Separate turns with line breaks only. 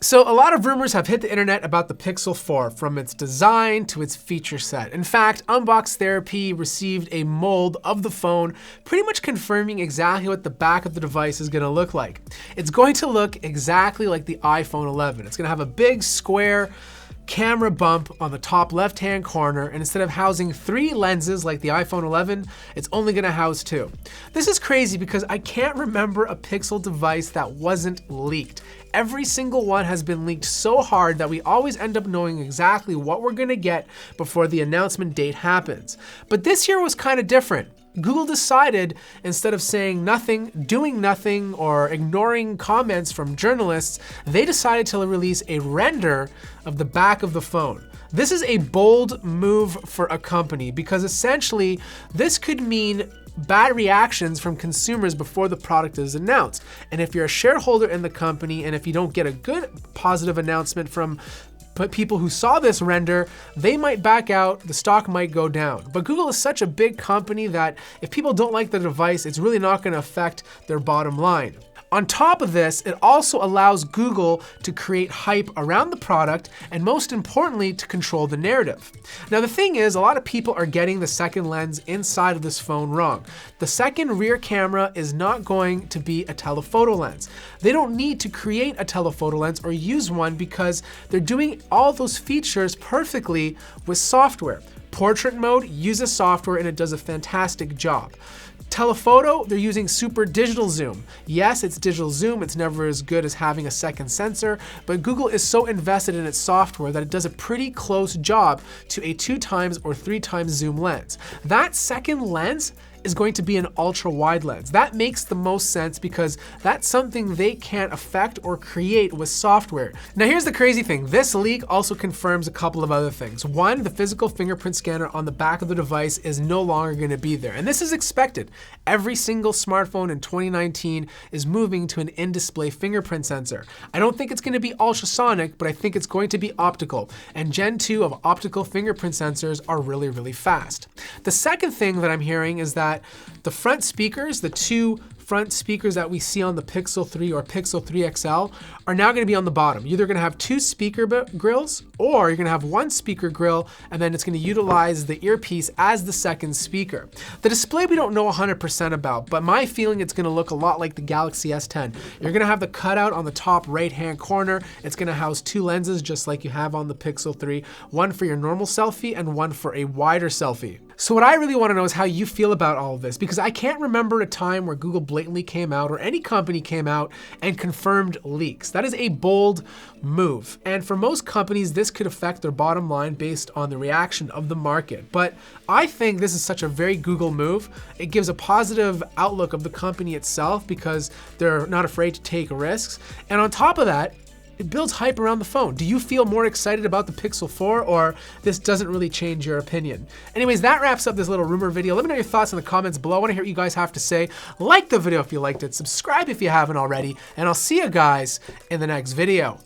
So a lot of rumors have hit the internet about the Pixel 4, from its design to its feature set. In fact, Unbox Therapy received a mold of the phone, pretty much confirming exactly what the back of the device is going to look like. It's going to look exactly like the iPhone 11. It's going to have a big square camera bump on the top left-hand corner, and instead of housing 3 lenses like the iPhone 11, it's only gonna house 2. This is crazy because I can't remember a Pixel device that wasn't leaked. Every single one has been leaked so hard that we always end up knowing exactly what we're gonna get before the announcement date happens. But this year was kind of different. Google decided, instead of saying nothing, doing nothing, or ignoring comments from journalists, they decided to release a render of the back of the phone. This is a bold move for a company because essentially this could mean bad reactions from consumers before the product is announced. And if you're a shareholder in the company and if you don't get a good positive announcement from people who saw this render, they might back out, the stock might go down. But Google is such a big company that if people don't like the device, it's really not going to affect their bottom line. On top of this, it also allows Google to create hype around the product and, most importantly, to control the narrative. Now, the thing is, a lot of people are getting the second lens inside of this phone wrong. The second rear camera is not going to be a telephoto lens. They don't need to create a telephoto lens or use one because they're doing all those features perfectly with software. Portrait mode uses software and it does a fantastic job. Telephoto, they're using super digital zoom. Yes, it's digital zoom, it's never as good as having a second sensor, but Google is so invested in its software that it does a pretty close job to a 2x or 3x zoom lens. That second lens is going to be an ultra wide lens. That makes the most sense because that's something they can't affect or create with software. Now here's the crazy thing. This leak also confirms a couple of other things. One, the physical fingerprint scanner on the back of the device is no longer going to be there. And this is expected. Every single smartphone in 2019 is moving to an in-display fingerprint sensor. I don't think it's going to be ultrasonic, but I think it's going to be optical. And Gen 2 of optical fingerprint sensors are really, really fast. The second thing that I'm hearing is that the front speakers, the 2 front speakers that we see on the Pixel 3 or Pixel 3 XL, are now going to be on the bottom. You're either going to have 2 speaker grills, or you're going to have 1 speaker grill, and then it's going to utilize the earpiece as the second speaker. The display we don't know 100% about, but my feeling it's going to look a lot like the Galaxy S10. You're going to have the cutout on the top right-hand corner. It's going to house 2 lenses just like you have on the Pixel 3, one for your normal selfie and one for a wider selfie. So what I really want to know is how you feel about all of this, because I can't remember a time where Google blatantly came out or any company came out and confirmed leaks. That is a bold move. And for most companies, this could affect their bottom line based on the reaction of the market. But I think this is such a very Google move. It gives a positive outlook of the company itself because they're not afraid to take risks. And on top of that, it builds hype around the phone. Do you feel more excited about the Pixel 4, or this doesn't really change your opinion? Anyways, that wraps up this little rumor video. Let me know your thoughts in the comments below. I want to hear what you guys have to say. Like the video if you liked it, subscribe if you haven't already, and I'll see you guys in the next video.